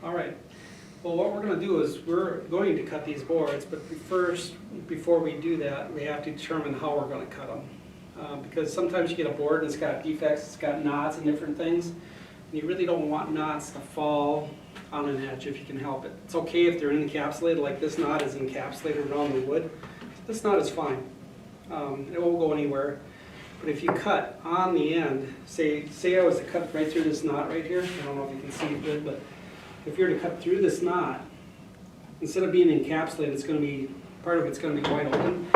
All right. Well, what we're going to do is we're going to cut these boards, but first, before we do that, we have to determine how we're going to cut them. Because sometimes you get a board and it's got defects, it's got knots and different things. And you really don't want knots to fall on an edge if you can help it. It's okay if they're encapsulated, like this knot is encapsulated around the wood. This knot is fine. It won't go anywhere. But if you cut on the end, say I was to cut right through this knot right here, I don't know if you can see it good, but if you're to cut through this knot, instead of being encapsulated, it's going to be, part of it's going to be wide open.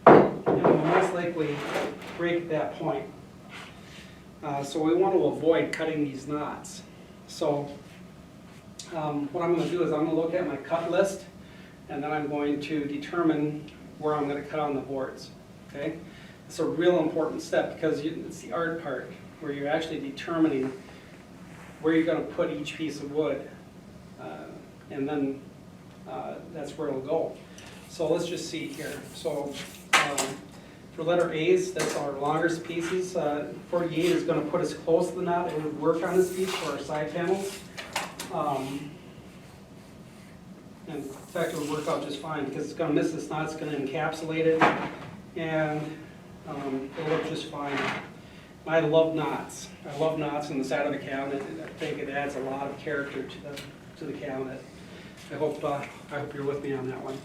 And it will most likely break at that point. So we want to avoid cutting these knots. So what I'm going to do is I'm going to look at my cut list, and then I'm going to determine where I'm going to cut on the boards. Okay? It's a real important step because it's the art part where you're actually determining where you're going to put each piece of wood, and then that's where it'll go. So let's just see here. So for letter A's, that's our longest pieces. 48 is going to put us close to the knot. It would work on this piece for our side panels. And in fact, it would work out just fine because it's going to miss this knot. It's going to encapsulate it, and it'll work just fine. I love knots. I love knots in the side of the cabinet. I think it adds a lot of character to the cabinet. I hope you're with me on that one.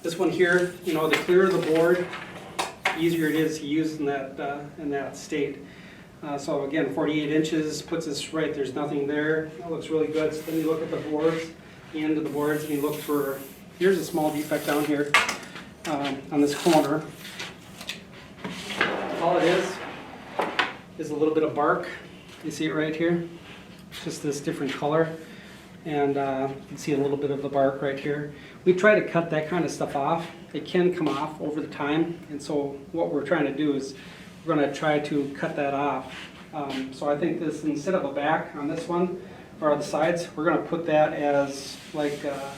This one here, you know, the clearer the board, the easier it is to use in that state. So again, 48 inches puts us right. There's nothing there. That looks really good. So then you look at the boards, the end of the boards, and you look for. Here's a small defect down here on this corner. All it is a little bit of bark. You see it right here? It's just this different color. And you can see a little bit of the bark right here. We try to cut that kind of stuff off. It can come off over the time. And so what we're trying to do is we're going to try to cut that off. So I think this, instead of a back on this one, or the sides, we're going to put that as like a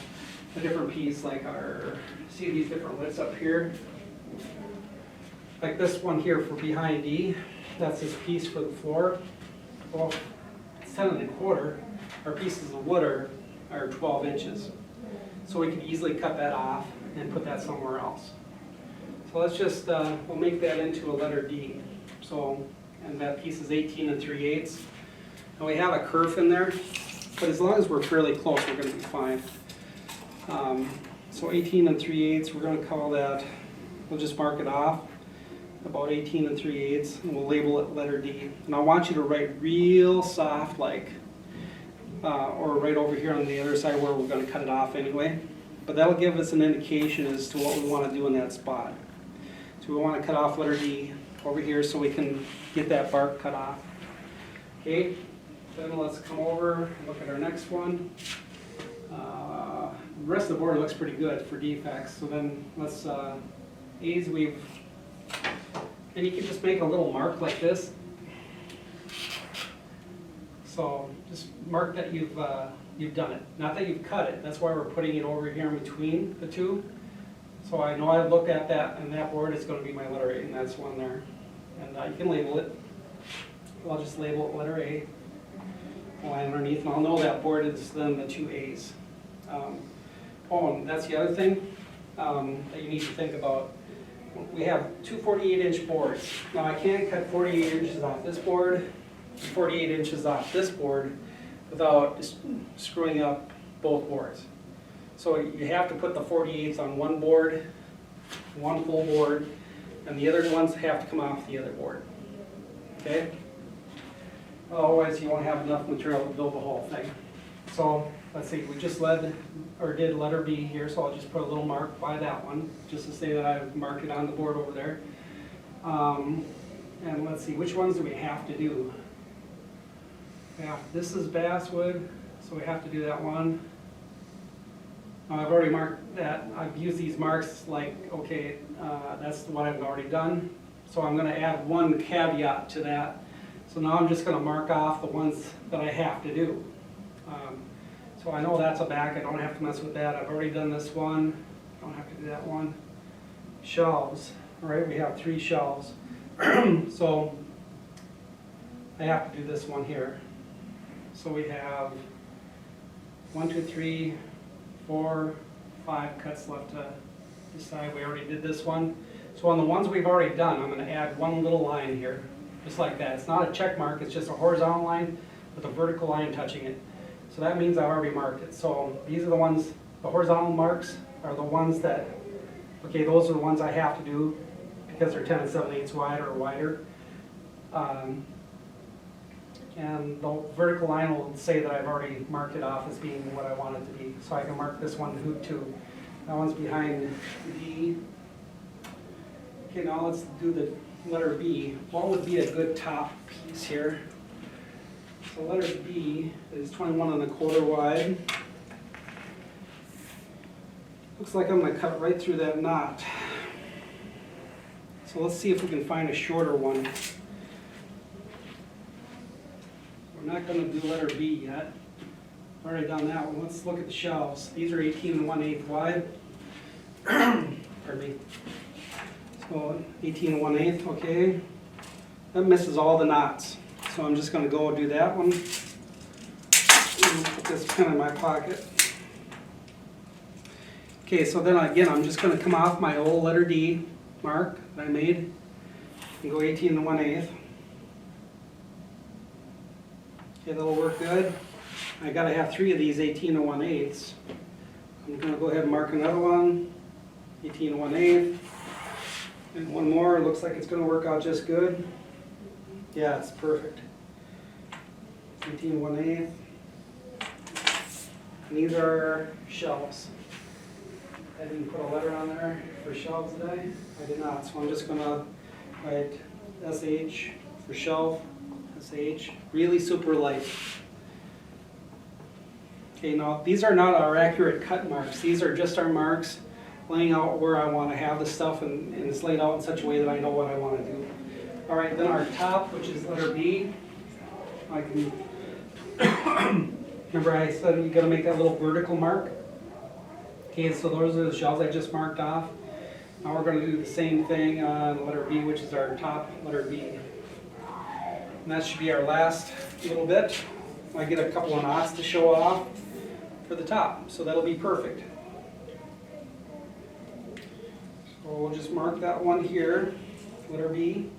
different piece, like our, see these different lids up here? Like this one here for behind D. That's this piece for the floor. Well, it's 10 1/4. Our pieces of wood are 12 inches. So we can easily cut that off and put that somewhere else. So let's just, we'll make that into a letter D. So, and that piece is 18 3/8. And we have a kerf in there, but as long as we're fairly close, we're going to be fine. So 18 3/8, we're going to call that, we'll just mark it off. About 18 3/8, and we'll label it letter D. And I want you to write real soft, like, or right over here on the other side where we're going to cut it off anyway. But that'll give us an indication as to what we want to do in that spot. So we want to cut off letter D over here so we can get that bark cut off. Okay, then let's come over and look at our next one. The rest of the board looks pretty good for defects. So then let's, A's we've, and you can just make a little mark like this. So just mark that you've done it. Not that you've cut it. That's why we're putting it over here in between the two. So I know I've looked at that, and that board is going to be my letter A, and that's one there. And you can label it. I'll just label it letter A. Line underneath, and I'll know that board is then the two A's. Oh, and that's the other thing that you need to think about. We have two 48-inch boards. Now I can't cut 48 inches off this board, 48 inches off this board, without screwing up both boards. So you have to put the 48s on one board, one full board, and the other ones have to come off the other board. Okay? Otherwise you won't have enough material to build the whole thing. So let's see, we just did letter B here, so I'll just put a little mark by that one, just to say that I've marked it on the board over there. And let's see, which ones do we have to do? Yeah, this is basswood, so we have to do that one. I've already marked that. I've used these marks like, okay, that's what I've already done. So I'm going to add one caveat to that. So now I'm just going to mark off the ones that I have to do. So I know that's a back. I don't have to mess with that. I've already done this one. I don't have to do that one. Shelves. All right, we have 3 shelves. So I have to do this one here. So we have 1, 2, 3, 4, 5 cuts left to decide. We already did this one. So on the ones we've already done, I'm going to add one little line here, just like that. It's not a check mark, it's just a horizontal line with a vertical line touching it. So that means I've already marked it. So these are the ones, the horizontal marks are the ones that, okay, those are the ones I have to do because they're 10 7/8 wide or wider. And the vertical line will say that I've already marked it off as being what I want it to be. So I can mark this one hoop too. That one's behind D. Okay, now let's do the letter B. What would be a good top piece here? So letter B is 21 1/4 wide. Looks like I'm going to cut right through that knot. So let's see if we can find a shorter one. We're not going to do letter B yet. I've already done that one. Let's look at the shelves. These are 18 1/8 wide. Pardon me. So 18 1/8, okay. That misses all the knots. So I'm just going to go do that one. Put this pen in my pocket. Okay, so then again, I'm just going to come off my old letter D mark that I made and go 18 1/8. Okay, that'll work good. I got to have 3 of these 18 1/8. I'm going to go ahead and mark another one, 18 1/8. And one more, looks like it's going to work out just good. Yeah, it's perfect. 18 1/8. And these are shelves. I didn't put a letter on there for shelves today. I did not, so I'm just going to write SH for shelf. SH, really super light. Okay, now these are not our accurate cut marks. These are just our marks laying out where I want to have the stuff, and it's laid out in such a way that I know what I want to do. All right, then our top, which is letter B, I can, remember I said you got to make that little vertical mark? Okay, so those are the shelves I just marked off. Now we're going to do the same thing on letter B, which is our top, letter B. And that should be our last little bit. I get a couple of knots to show off for the top, so that'll be perfect. So we'll just mark that one here, letter B.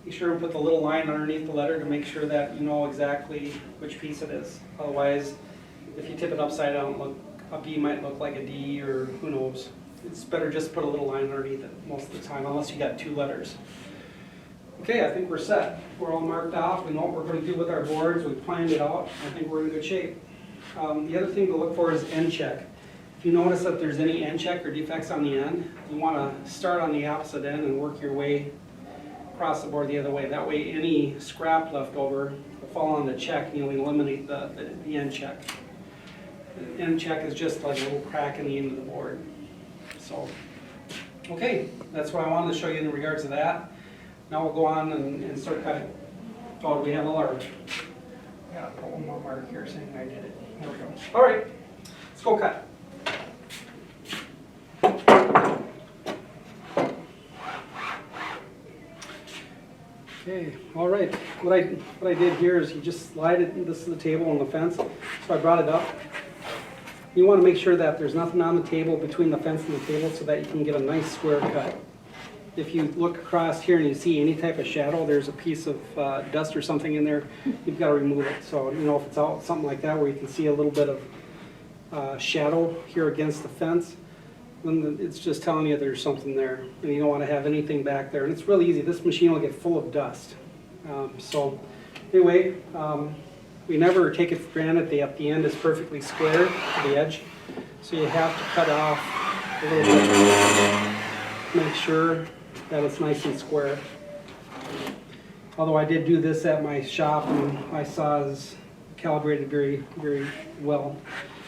Be sure to put the little line underneath the letter to make sure that you know exactly which piece it is. Otherwise, if you tip it upside down, a B might look like a D, or who knows. It's better just put a little line underneath it most of the time, unless you got 2 letters. Okay, I think we're set. We're all marked off. We know what we're going to do with our boards. We've planned it out. I think we're in good shape. The other thing to look for is end check. If you notice that there's any end check or defects on the end, you want to start on the opposite end and work your way across the board the other way. That way any scrap left over will fall on the check and you'll eliminate the end check. The end check is just like a little crack in the end of the board. So, okay, that's what I wanted to show you in regards to that. Now we'll go on and start cutting. Oh, we have a large. I gotta put one more mark here saying I did it. There we go. All right, let's go cut. Okay, all right. What I did here is you just slide it. This is the table on the fence, so I brought it up. You want to make sure that there's nothing on the table between the fence and the table, so that you can get a nice square cut. If you look across here and you see any type of shadow, there's a piece of dust or something in there, you've got to remove it. So, you know, if it's out something like that where you can see a little bit of shadow here against the fence, then it's just telling you there's something there, and you don't want to have anything back there. And it's really easy. This machine will get full of dust. So anyway, we never take it for granted that the end is perfectly square to the edge. So you have to cut off a little bit, make sure that it's nice and square. Although I did do this at my shop, and I saw it's calibrated very, very well.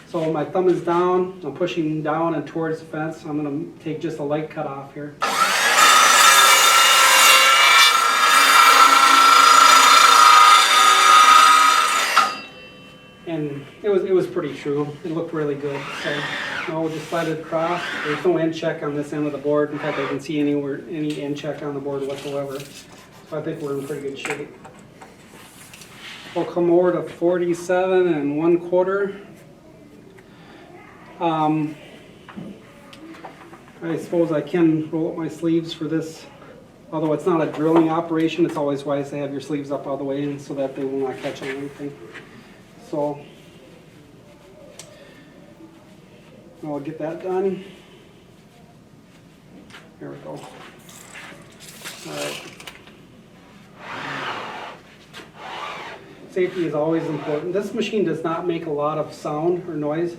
So my thumb is down, I'm pushing down and towards the fence. I'm going to take just a light cut off here. And it was pretty true. It looked really good. So now we'll just slide it across. There's no end check on this end of the board. In fact, I didn't see any end check on the board whatsoever. So I think we're in pretty good shape. I'll come over to 47 1/4. I suppose I can roll up my sleeves for this. Although it's not a drilling operation, it's always wise to have your sleeves up all the way in so that they will not catch on anything. So I'll get that done. There we go. All right. Safety is always important. This machine does not make a lot of sound or noise,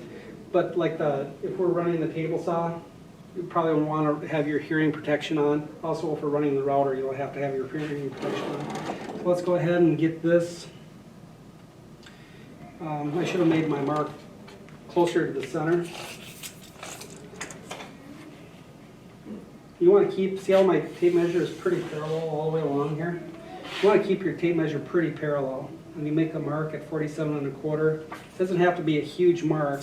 but like if we're running the table saw, you probably want to have your hearing protection on. Also, if we're running the router, you'll have to have your hearing protection on. So let's go ahead and get this. I should have made my mark closer to the center. You want to keep, see how my tape measure is pretty parallel all the way along here? You want to keep your tape measure pretty parallel. When you make a mark at 47 1/4, it doesn't have to be a huge mark,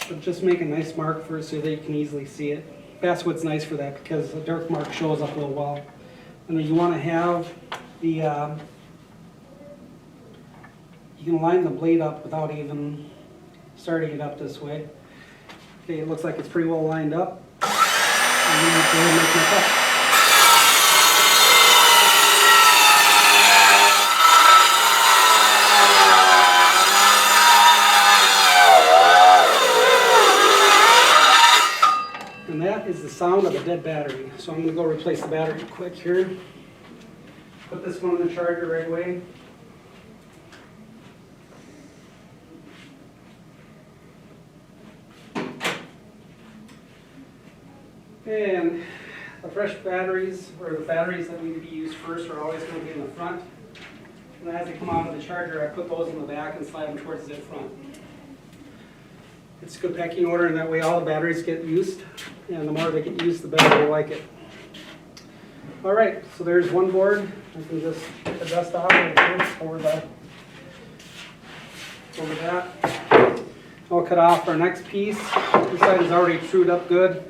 but just make a nice mark for it so that you can easily see it. That's what's nice for that, because a dark mark shows up real well. And then you want to have the, you can line the blade up without even starting it up this way. Okay, it looks like it's pretty well lined up. And then you can make my cut. And that is the sound of a dead battery. So I'm going to go replace the battery quick here. Put this one in the charger right away. And the fresh batteries, or the batteries that need to be used first, are always going to be in the front. And as they come out of the charger, I put those in the back and slide them towards the front. It's good packing order, and that way all the batteries get used, and the more they get used, the better they like it. All right, so there's one board. I can just get the dust off right here over that. I'll cut off our next piece. This side is already trued up good.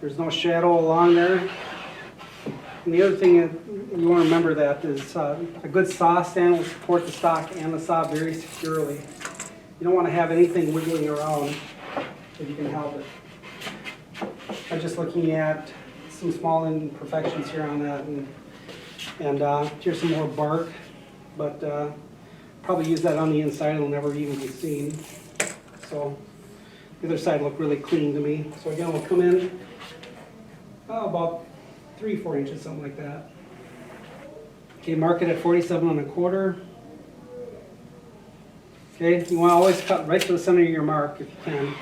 There's no shadow along there. And the other thing you want to remember that is a good saw stand will support the stock and the saw very securely. You don't want to have anything wiggling around if you can help it. I'm just looking at some small imperfections here on that, and here's some more bark, but probably use that on the inside. It'll never even be seen. So the other side looked really clean to me. So again, we'll come in about 3-4 inches, something like that. Okay, mark it at 47 1/4. Okay, you want to always cut right to the center of your mark if you can.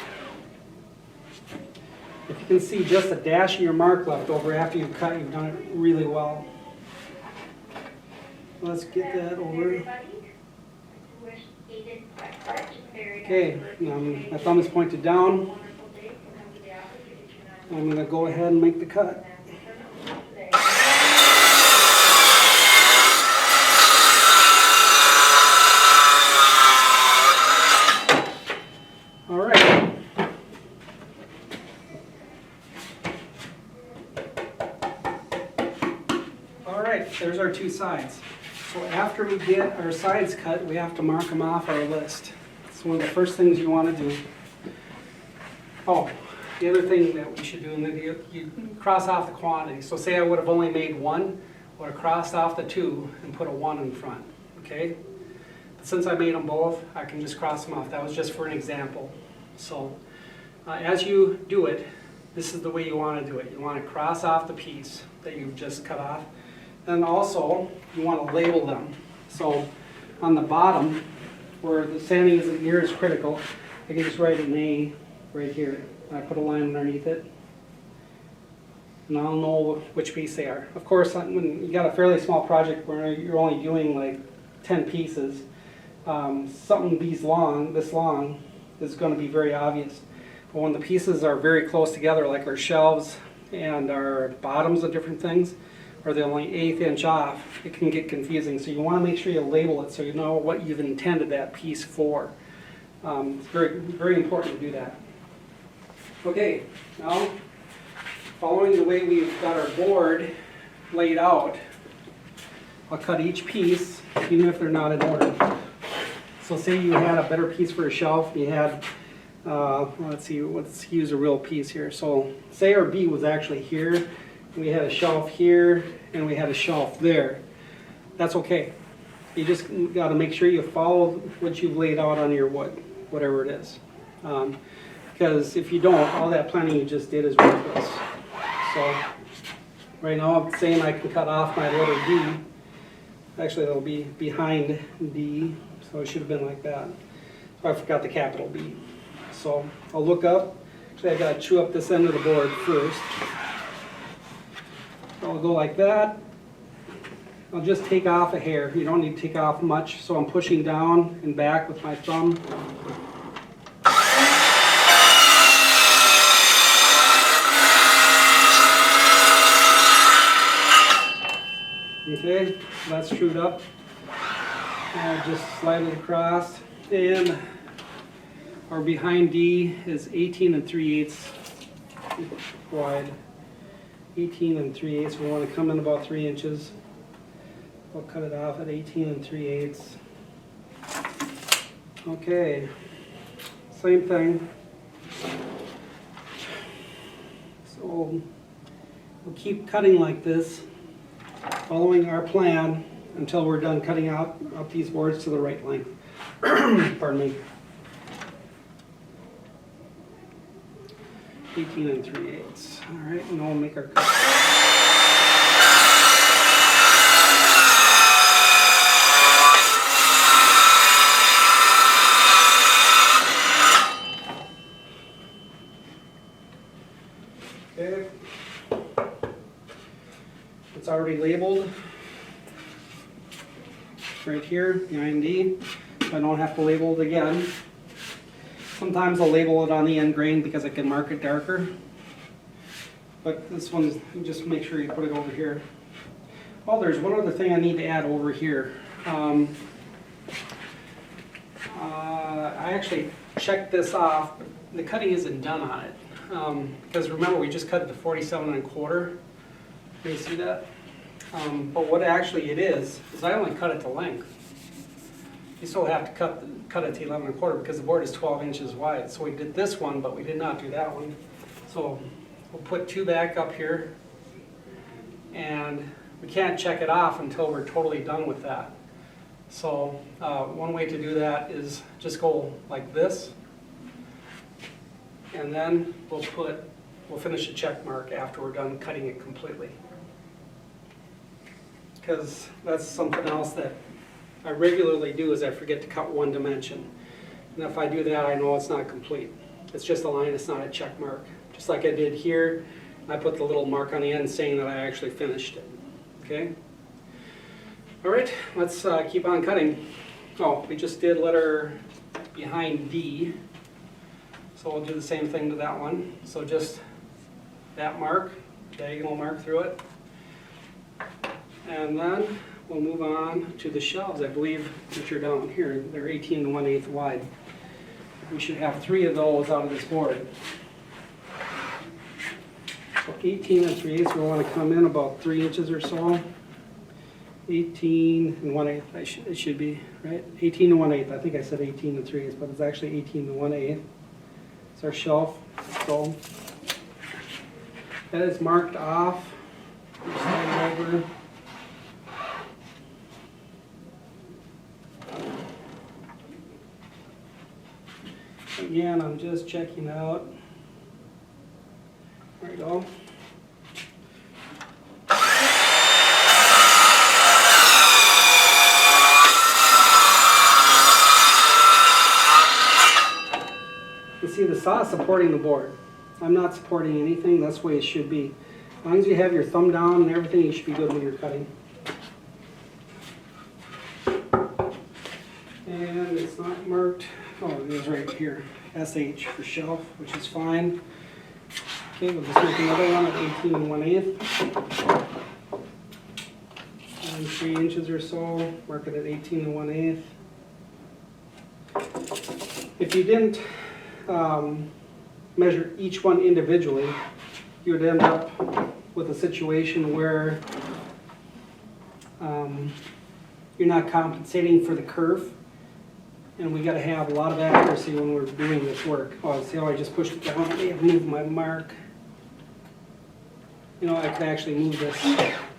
If you can see just a dash of your mark left over after you've cut, you've done it really well. Let's get that over. Okay, my thumb is pointed down. I'm going to go ahead and make the cut. All right. All right, there's our two sides. So after we get our sides cut, we have to mark them off our list. It's one of the first things you want to do. Oh, the other thing that we should do, and you cross off the quantity. So say I would have only made one, I would have crossed off the 2 and put a 1 in front, okay? But since I made them both, I can just cross them off. That was just for an example. So as you do it, this is the way you want to do it. You want to cross off the piece that you've just cut off. And also, you want to label them. So on the bottom, where the sanding isn't near as critical, I can just write an A right here. I put a line underneath it, and I'll know which piece they are. Of course, when you got a fairly small project where you're only doing like 10 pieces, something this long is going to be very obvious. But when the pieces are very close together, like our shelves and our bottoms of different things, or they're only 1/8 inch off, it can get confusing. So you want to make sure you label it so you know what you've intended that piece for. It's very, very important to do that. Okay, now following the way we've got our board laid out, I'll cut each piece even if they're not in order. So say you had a better piece for a shelf, you had, let's use a real piece here. So say our B was actually here, we had a shelf here, and we had a shelf there. That's okay. You just got to make sure you follow what you've laid out on your wood, whatever it is. Because if you don't, all that planning you just did is worthless. So right now I'm saying I can cut off my letter D. Actually, that'll be behind D, so it should have been like that. I forgot the capital B. So I'll look up. Actually, I got to chew up this end of the board first. So I'll go like that. I'll just take off a hair. You don't need to take off much. So I'm pushing down and back with my thumb. Okay, that's screwed up. And I'll just slide it across. And our behind D is 18 3/8 wide. 18 3/8. We want to come in about 3 inches. We'll cut it off at 18 3/8. Okay, same thing. So we'll keep cutting like this, following our plan until we're done cutting out these boards to the right length. Pardon me. 18 3/8. All right, and we'll make our cut. Okay. It's already labeled right here behind D, so I don't have to label it again. Sometimes I'll label it on the end grain because I can mark it darker. But this one, just make sure you put it over here. Oh, there's one other thing I need to add over here. I actually checked this off, but the cutting isn't done on it. Because remember, we just cut it to 47 1/4. Can you see that? But what actually it is I only cut it to length. You still have to cut it to 11 1/4 because the board is 12 inches wide. So we did this one, but we did not do that one. So we'll put 2 back up here, and we can't check it off until we're totally done with that. So one way to do that is just go like this, and then we'll finish a check mark after we're done cutting it completely. Because that's something else that I regularly do, is I forget to cut one dimension. And if I do that, I know it's not complete. It's just a line, it's not a check mark. Just like I did here, I put the little mark on the end saying that I actually finished it. Okay? All right, let's keep on cutting. Oh, we just did letter behind D. So we'll do the same thing to that one. So just that mark, diagonal mark through it. And then we'll move on to the shelves, I believe, which are down here. They're 18 1/8 wide. We should have 3 of those out of this board. So 18 3/8, we want to come in about 3 inches or so. 18 1/8, it should be, right? 18 1/8, I think I said 18 3/8, but it's actually 18 1/8. It's our shelf. So that is marked off. Slide it over. Again, I'm just checking out. There we go. You see the saw supporting the board. I'm not supporting anything, that's the way it should be. As long as you have your thumb down and everything, you should be good when you're cutting. And it's not marked. Oh, it is right here. SH for shelf, which is fine. Okay, we'll just make another one at 18 1/8. And 3 inches or so, mark it at 18 1/8. If you didn't measure each one individually, you would end up with a situation where you're not compensating for the kerf. And we got to have a lot of accuracy when we're doing this work. Oh, see how I just pushed it down? I may have moved my mark. You know, I could actually move this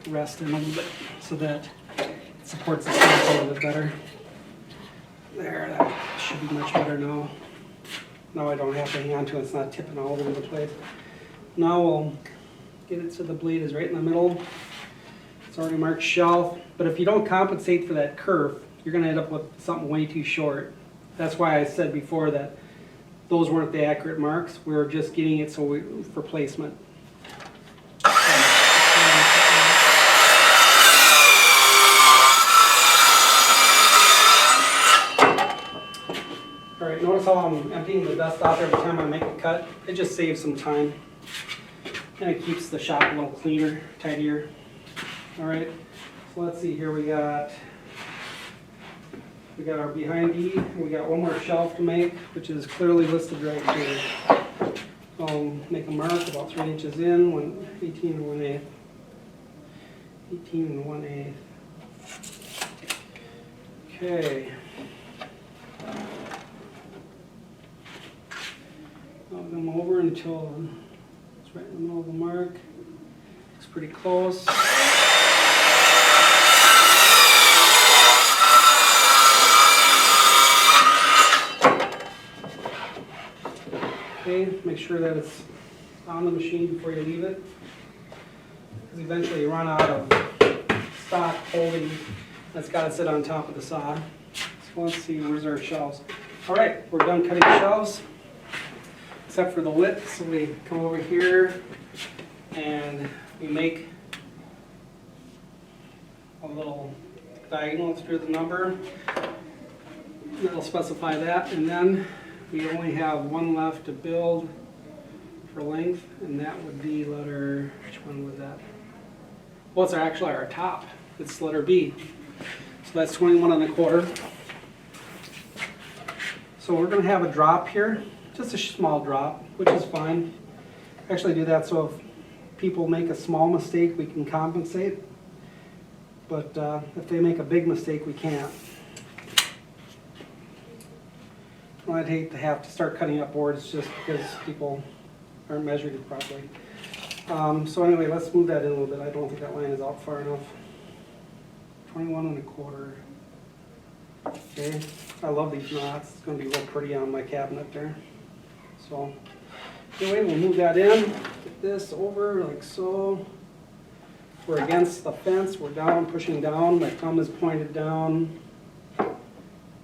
rest in a little bit so that it supports the stance a little bit better. There, that should be much better now. Now I don't have to hang on to it, it's not tipping all over the place. Now we'll get it so the blade is right in the middle. It's already marked shelf, but if you don't compensate for that kerf, you're going to end up with something way too short. That's why I said before that those weren't the accurate marks. We were just getting it so for placement. All right, notice how I'm emptying the dust off every time I make a cut. It just saves some time. And it keeps the shop a little cleaner, tidier. All right, so let's see here. We got our behind E. We got one more shelf to make, which is clearly listed right here. So make a mark about 3 inches in, 18 and 1/8. 18 and 1/8. Okay. Move them over until it's right in the middle of the mark. Looks pretty close. Okay, make sure that it's on the machine before you leave it, because eventually you run out of stock holding that's got to sit on top of the saw. So let's see, where's our shelves? All right, we're done cutting shelves, except for the width. So we come over here and we make a little diagonal through the number. That'll specify that, and then we only have one left to build for length, and that would be letter, which one was that? Well, it's actually our top. It's letter B. So that's 21 1/4. So we're going to have a drop here, just a small drop, which is fine. Actually do that so if people make a small mistake, we can compensate. But if they make a big mistake, we can't. Well, I'd hate to have to start cutting up boards just because people aren't measured it properly. So anyway, let's move that in a little bit. I don't think that line is out far enough. 21 1/4. Okay, I love these knots. It's going to be real pretty on my cabinet there. So anyway, we'll move that in. Get this over like so. We're against the fence. We're down, pushing down. My thumb is pointed down.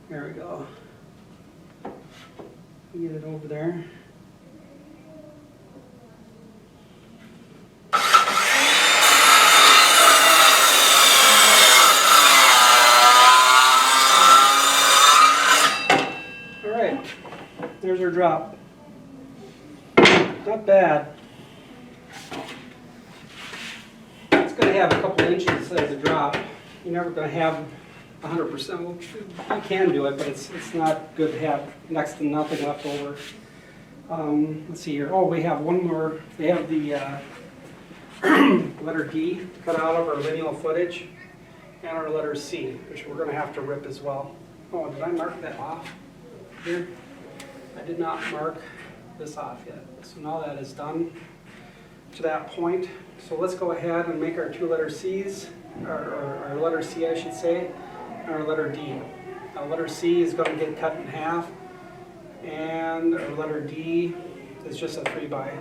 There we go. Get it over there. All right, there's our drop. Not bad. It's going to have a couple inches as a drop. You're never going to have 100%. Well, you can do it, but it's not good to have next to nothing left over. Let's see here. Oh, we have one more. We have the letter D cut out of our lineal footage, and our letter C, which we're going to have to rip as well. Oh, did I mark that off here? I did not mark this off yet. So now that is done to that point. So let's go ahead and make our two letter C's, or our letter C, I should say. Our letter D. Our letter C is going to get cut in half, and our letter D is just a 3x.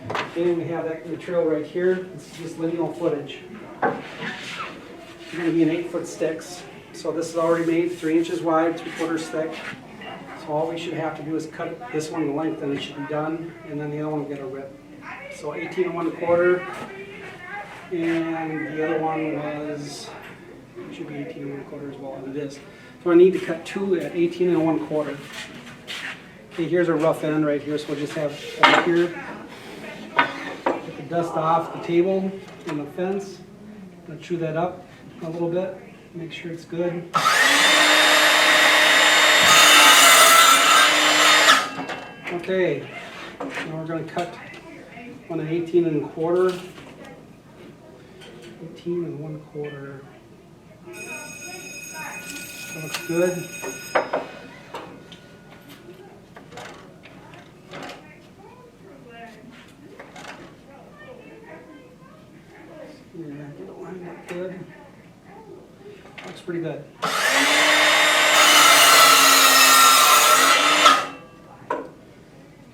Okay, we have that material right here. It's just lineal footage. It's going to be an 8-foot sticks. So this is already made 3 inches wide, 3/4 thick. So all we should have to do is cut this one the length, and it should be done. And then the other one will get a rip. So 18 1/4, and the other one was. It should be 18 1/4 as well, and it is. So I need to cut two at 18 1/4. Okay, here's a rough end right here, so we'll just have over here. Get the dust off the table and the fence. I'm going to chew that up a little bit, make sure it's good. Okay, now we're going to cut one at 18 1/4. 18 1/4. That looks good. Get it lined up good. Looks pretty good.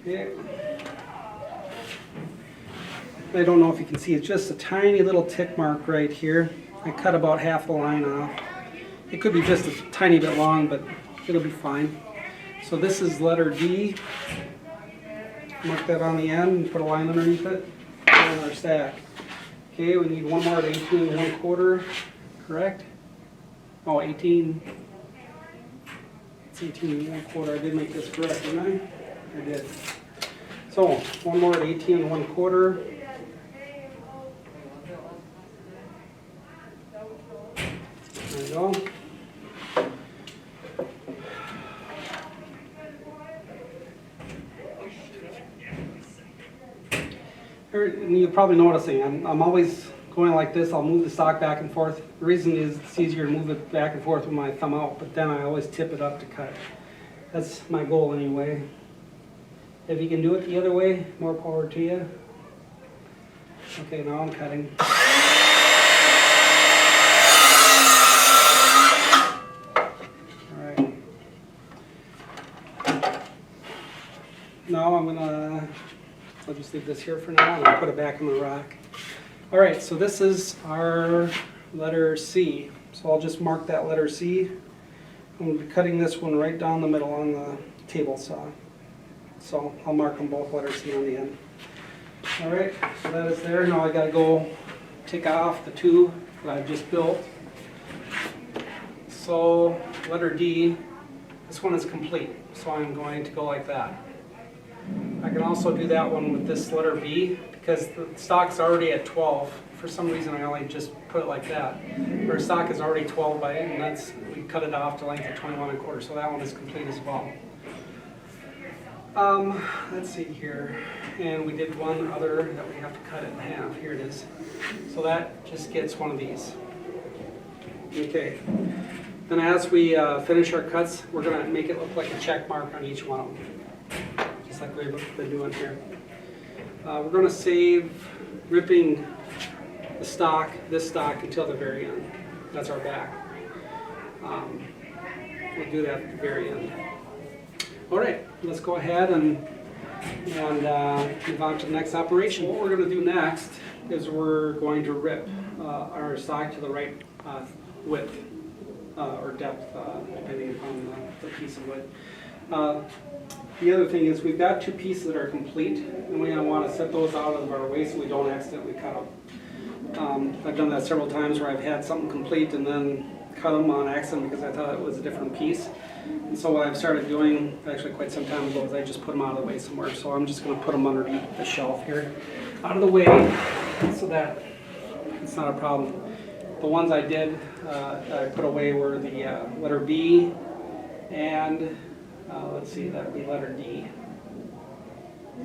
Okay. I don't know if you can see, it's just a tiny little tick mark right here. I cut about half the line off. It could be just a tiny bit long, but it'll be fine. So this is letter D. Mark that on the end and put a line underneath it. And our stack. Okay, we need one more at 18 1/4, correct? Oh, 18. It's 18 1/4. I did make this correct, didn't I? I did. So one more at 18 1/4. There we go. You're probably noticing I'm always going like this. I'll move the stock back and forth. The reason is it's easier to move it back and forth with my thumb out, but then I always tip it up to cut. That's my goal anyway. If you can do it the other way, more power to you. Okay, now I'm cutting. Alright. Now I'll just leave this here for now and I'll put it back in the rack. Alright, so this is our letter C. So I'll just mark that letter C. I'm going to be cutting this one right down the middle on the table saw. So I'll mark them both letter C on the end. Alright, so that is there. Now I got to go take off the two that I've just built. So letter D, this one is complete. So I'm going to go like that. I can also do that one with this letter B because the stock's already at 12. For some reason I only just put it like that. Our stock is already 12 by 8 and we cut it off to length of 21 1/4, so that one is complete as well. Let's see here. And we did one other that we have to cut it in half. Here it is. So that just gets one of these. Okay. Then as we finish our cuts, we're going to make it look like a check mark on each one of them. Just like we've been doing here. We're going to save ripping this stock until the very end. That's our back. We'll do that at the very end. All right, let's go ahead and move on to the next operation. What we're going to do next is we're going to rip our stock to the right width or depth, depending upon the piece of wood. The other thing is we've got two pieces that are complete, and we're going to want to set those out of our way so we don't accidentally cut them. I've done that several times where I've had something complete and then cut them on accident because I thought it was a different piece. And so what I've started doing, actually quite some time ago, is I just put them out of the way somewhere. So I'm just going to put them underneath the shelf here, out of the way, so that it's not a problem. The ones I did, I put away were the letter B and let's see, that would be letter D.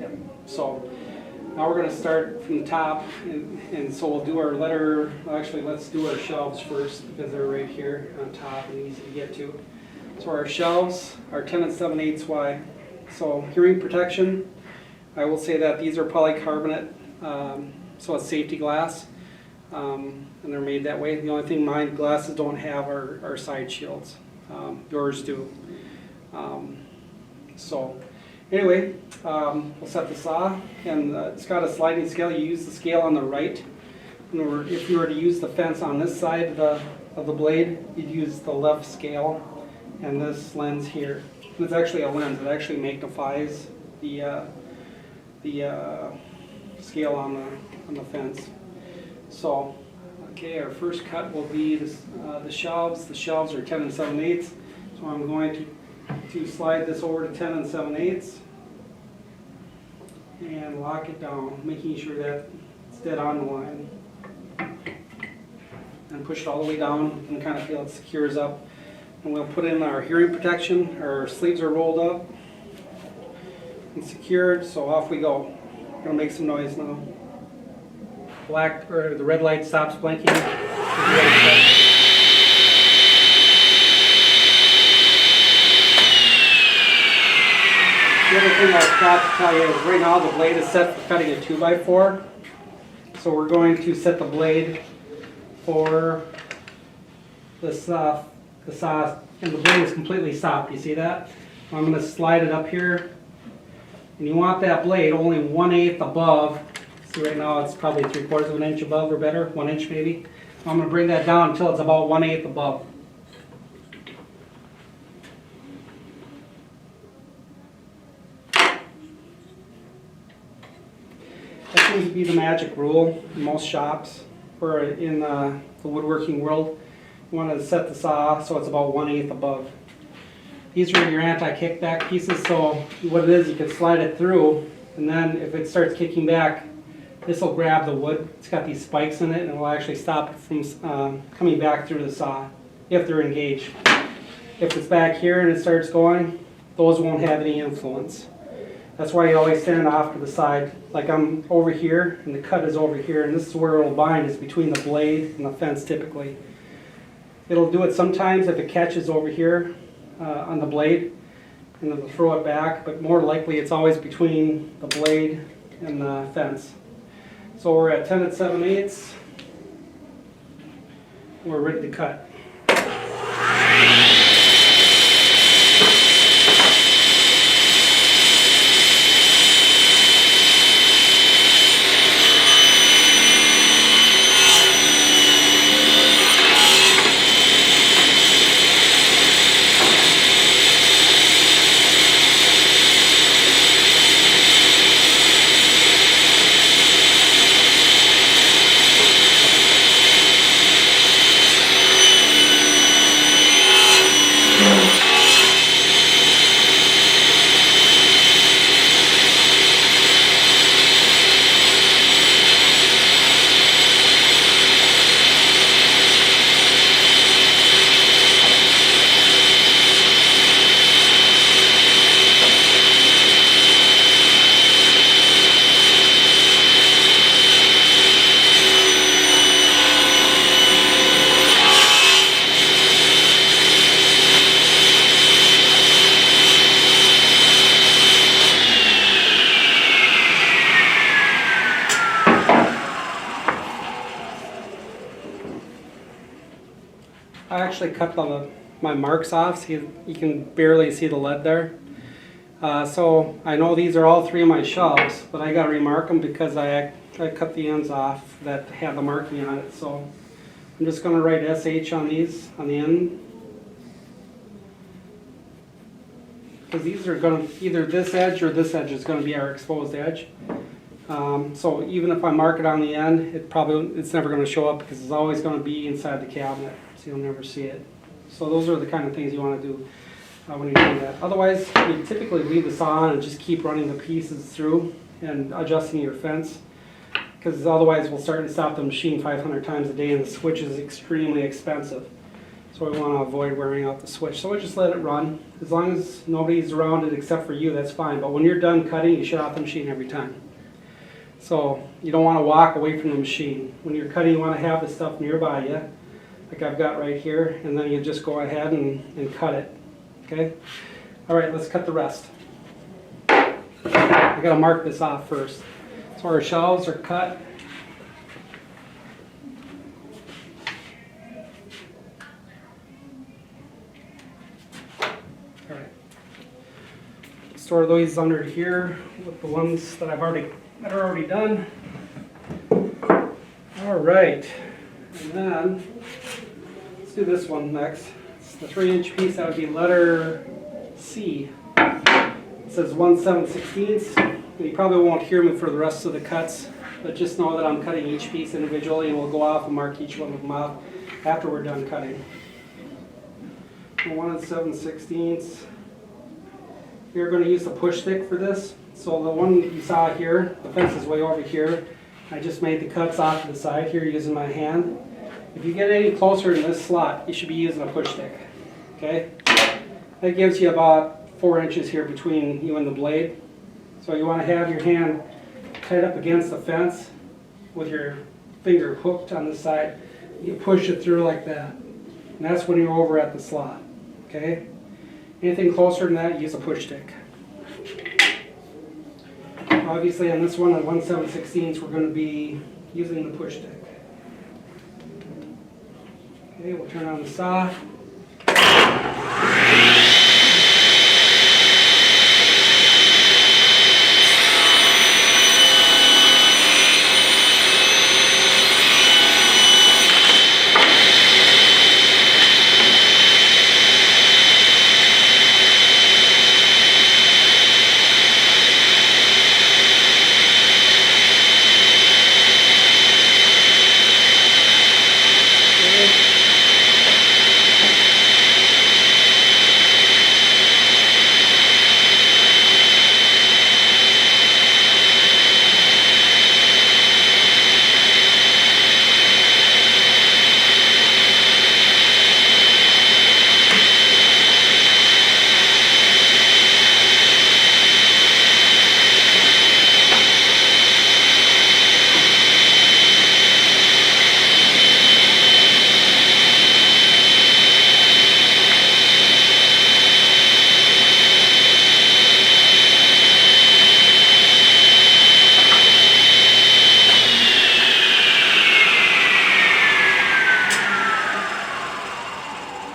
Yep. So now we're going to start from the top, and so we'll do our letter, actually let's do our shelves first because they're right here on top and easy to get to. So our shelves are 10 7/8 wide. So hearing protection, I will say that these are polycarbonate, so it's safety glass, and they're made that way. The only thing my glasses don't have are side shields. Yours do. So anyway, we'll set the saw, and it's got a sliding scale. You use the scale on the right. If you were to use the fence on this side of the blade, you'd use the left scale, and this lens here. And it's actually a lens. It actually magnifies the scale on the fence. So, okay, our first cut will be the shelves. The shelves are 10 7/8. So I'm going to slide this over to 10 7/8 and lock it down, making sure that it's dead on the line. And push it all the way down. You can kind of feel it secures up. And we'll put in our hearing protection. Our sleeves are rolled up and secured, so off we go. We're going to make some noise now. The red light stops blinking. The other thing I forgot to tell you is right now the blade is set for cutting a 2x4. So we're going to set the blade for the saw, and the blade is completely stopped. You see that? I'm going to slide it up here, and you want that blade only 1/8 above. See, right now it's probably 3/4 of an inch above or better, 1 inch maybe. I'm going to bring that down until it's about 1/8 above. That seems to be the magic rule in most shops or in the woodworking world. You want to set the saw so it's about 1/8 above. These are your anti-kickback pieces, so what it is, you can slide it through, and then if it starts kicking back, this will grab the wood. It's got these spikes in it, and it will actually stop it from coming back through the saw if they're engaged. If it's back here and it starts going, those won't have any influence. That's why you always stand off to the side. Like I'm over here, and the cut is over here, and this is where it'll bind, is between the blade and the fence typically. It'll do it sometimes if it catches over here on the blade, and then it'll throw it back, but more likely it's always between the blade and the fence. So we're at 10 7/8. We're ready to cut. I actually cut my marks off, so you can barely see the lead there. So I know these are all 3 of my shelves, but I got to remark them because I cut the ends off that have the marking on it. So I'm just going to write SH on these, on the end. Because these are going to, either this edge or this edge is going to be our exposed edge. So even if I mark it on the end, it's never going to show up because it's always going to be inside the cabinet, so you'll never see it. So those are the kind of things you want to do when you're doing that. Otherwise, you typically leave the saw on and just keep running the pieces through and adjusting your fence, because otherwise we'll start and stop the machine 500 times a day, and the switch is extremely expensive. So we want to avoid wearing out the switch. So we just let it run. As long as nobody's around it except for you, that's fine. But when you're done cutting, you shut off the machine every time. So you don't want to walk away from the machine. When you're cutting, you want to have the stuff nearby you, like I've got right here, and then you just go ahead and cut it. Okay? All right, let's cut the rest. I got to mark this off first. So our shelves are cut. All right. Store those under here with the ones that are already done. All right, and then let's do this one next. It's the 3-inch piece. That would be letter C. It says 1/7/16. You probably won't hear me for the rest of the cuts, but just know that I'm cutting each piece individually, and we'll go off and mark each one of them off after we're done cutting. 1/7/16. You're going to use the push stick for this. So the one you saw here, the fence is way over here. I just made the cuts off to the side here using my hand. If you get any closer in this slot, you should be using a push stick. Okay? That gives you about 4 inches here between you and the blade. So you want to have your hand tight up against the fence with your finger hooked on the side. You push it through like that. And that's when you're over at the slot. Okay? Anything closer than that, use a push stick. Obviously on this one, on 1/7/16, we're going to be using the push stick. Okay, we'll turn on the saw.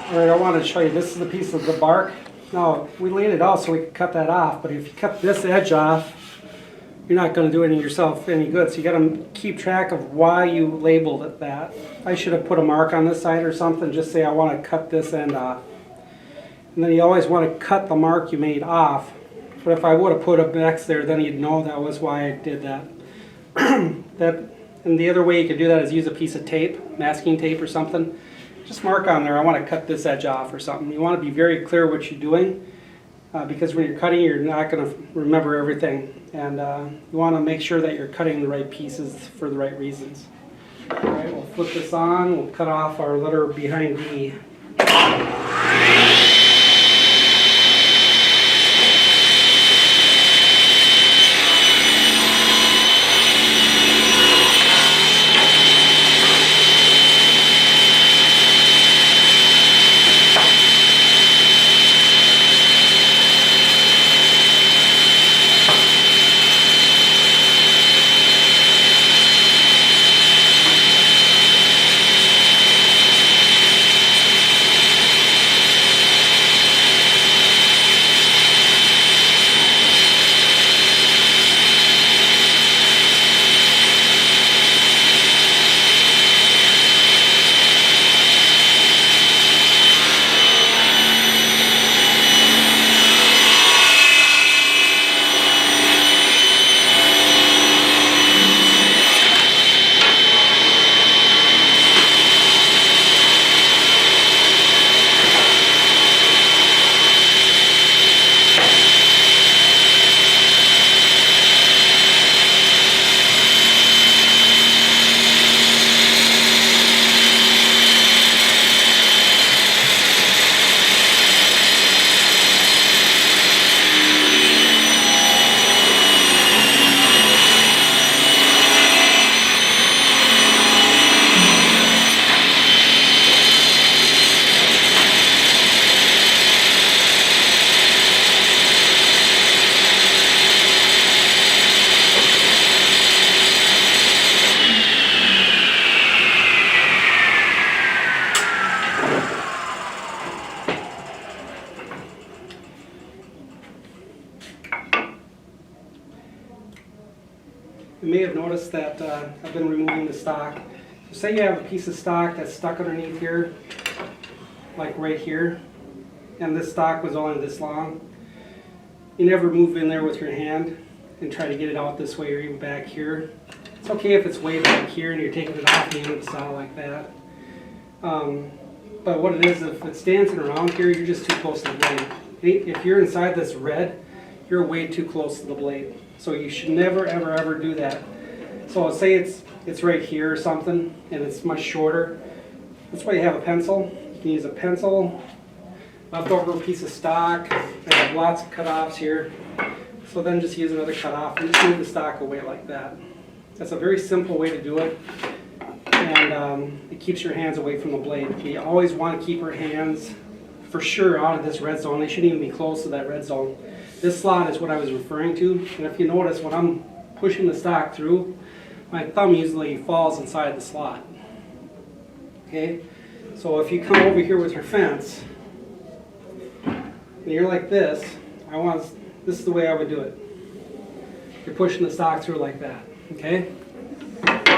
Alright, I want to show you, this is a piece of the bark. Now, we laid it out so we could cut that off, but if you cut this edge off, you're not going to do any yourself any good. So you got to keep track of why you labeled it that. I should have put a mark on this side or something, just say I want to cut this end off. And then you always want to cut the mark you made off. But if I would have put a X there, then you'd know that was why I did that. And the other way you could do that is use a piece of tape, masking tape or something. Just mark on there, I want to cut this edge off or something. You want to be very clear what you're doing, because when you're cutting, you're not going to remember everything. And you want to make sure that you're cutting the right pieces for the right reasons. All right, we'll flip this on, we'll cut off our letter behind D. You may have noticed that I've been removing the stock. So say you have a piece of stock that's stuck underneath here, like right here, and this stock was only this long. You never move in there with your hand and try to get it out this way or even back here. It's okay if it's way back here and you're taking it off the end of the saw like that. But what it is, if it's dancing around here, you're just too close to the blade. If you're inside this red, you're way too close to the blade. So you should never, ever, ever do that. So say it's right here or something, and it's much shorter. That's why you have a pencil. You can use a pencil, leftover piece of stock. I have lots of cutoffs here. So then just use another cutoff and just move the stock away like that. That's a very simple way to do it. And it keeps your hands away from the blade. You always want to keep your hands for sure out of this red zone. They shouldn't even be close to that red zone. This slot is what I was referring to, and if you notice when I'm pushing the stock through, my thumb usually falls inside the slot. Okay, so if you come over here with your fence, and you're like this, this is the way I would do it. You're pushing the stock through like that, okay?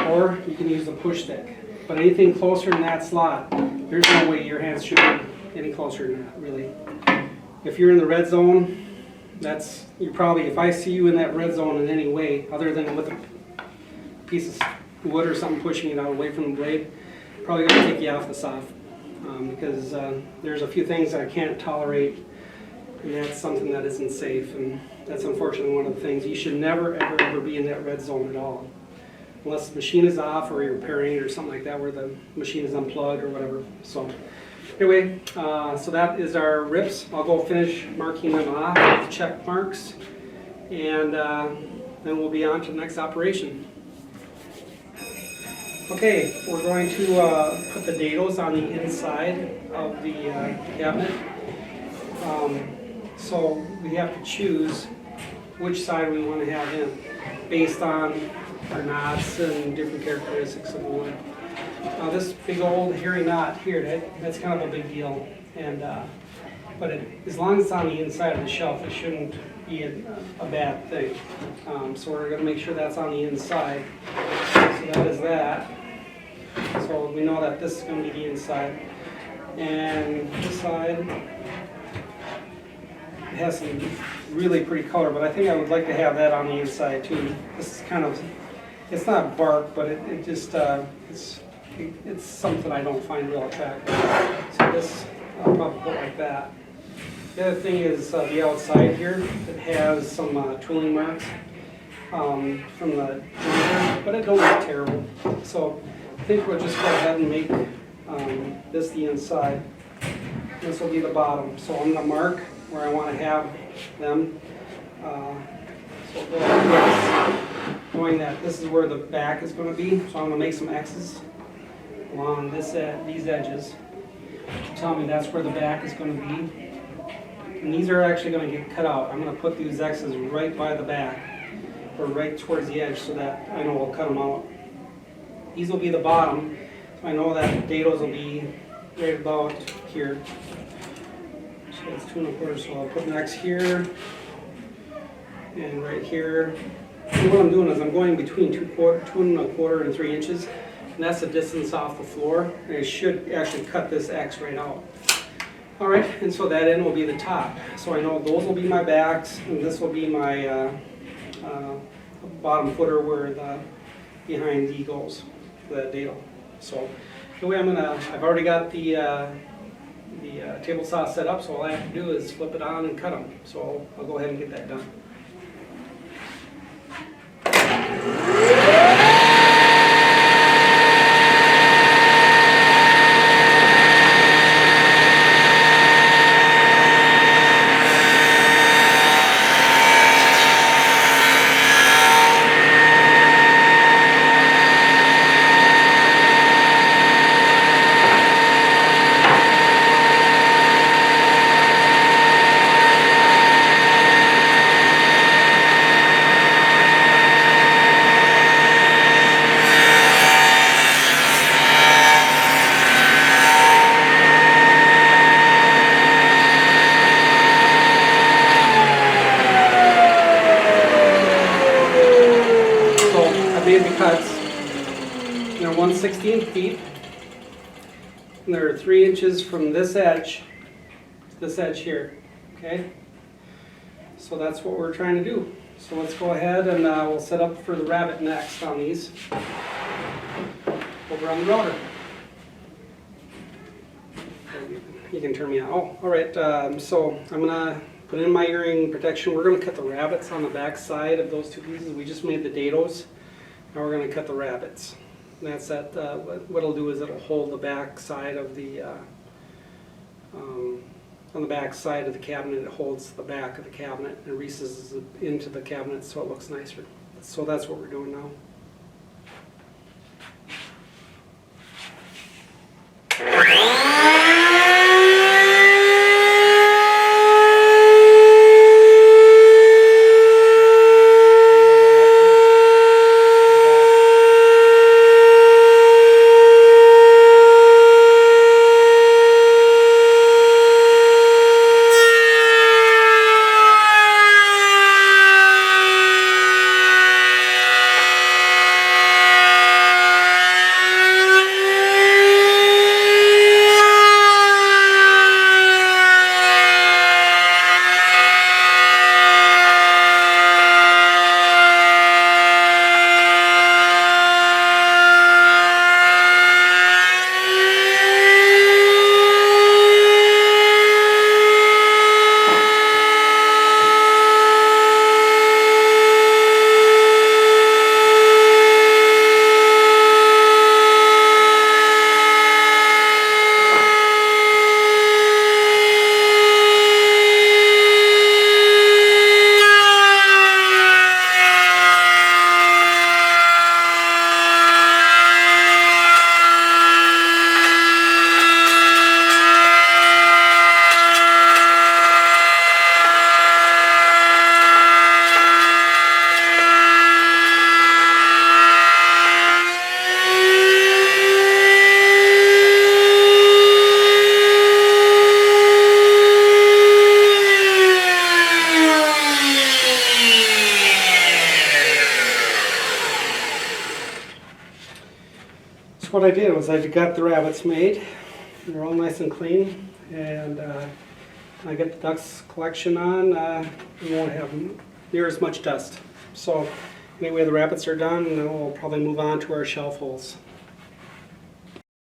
Or you can use the push stick. But anything closer than that slot, there's no way your hands should be any closer than that, really. If you're in the red zone, you probably, if I see you in that red zone in any way, other than with a piece of wood or something pushing it out away from the blade, probably going to take you off the soft. Because there's a few things I can't tolerate, and that's something that isn't safe, and that's unfortunately one of the things. You should never, ever, ever be in that red zone at all. Unless the machine is off or you're repairing it or something like that where the machine is unplugged or whatever. So anyway, so that is our rips. I'll go finish marking them off with check marks, and then we'll be on to the next operation. Okay, we're going to put the dados on the inside of the cabinet. So we have to choose which side we want to have in based on our knots and different characteristics of the wood. This big old hairy knot here, that's kind of a big deal. And but as long as it's on the inside of the shelf, it shouldn't be a bad thing. So we're going to make sure that's on the inside. So that is that. So we know that this is going to be the inside. And this side has some really pretty color, but I think I would like to have that on the inside too. This is kind of, it's not bark, but it just, it's something I don't find real attractive. So this, I'll probably put like that. The other thing is the outside here. It has some tooling marks from the jointer, but it don't look terrible. So I think we'll just go ahead and make this the inside. This will be the bottom. So I'm going to mark where I want to have them. So we'll go like this, knowing that this is where the back is going to be. So I'm going to make some X's along these edges to tell me that's where the back is going to be. And these are actually going to get cut out. I'm going to put these X's right by the back, or right towards the edge, so that I know we'll cut them out. These will be the bottom, so I know that the dados will be right about here. So it's 2 1/4, so I'll put an X here and right here. And what I'm doing is I'm going between 2 1/4 and 3 inches, and that's the distance off the floor. And I should actually cut this X right out. All right, and so that end will be the top. So I know those will be my backs, and this will be my bottom footer where the behind D goes, the dado. So the way I've already got the table saw set up, so all I have to do is flip it on and cut them. So I'll go ahead and get that done. Cuts, they're 1/16 deep, and they're 3 inches from this edge to this edge here. Okay, so that's what we're trying to do. So let's go ahead and we'll set up for the rabbet next on these over on the router. You can turn me out. Oh, all right. So I'm gonna put in my earring protection. We're gonna cut the rabbets on the back side of those two pieces. We just made the dados. Now we're going to cut the rabbets. And that's that. What it'll do is it'll hold the back side of the on the back side of the cabinet. It holds the back of the cabinet and recesses it into the cabinet so it looks nicer. So that's what we're doing now. what I did was I got the rabbits made. They're all nice and clean, and I get the ducks collection on. We won't have near as much dust. So anyway, the rabbits are done, and then we'll probably move on to our shelf holes.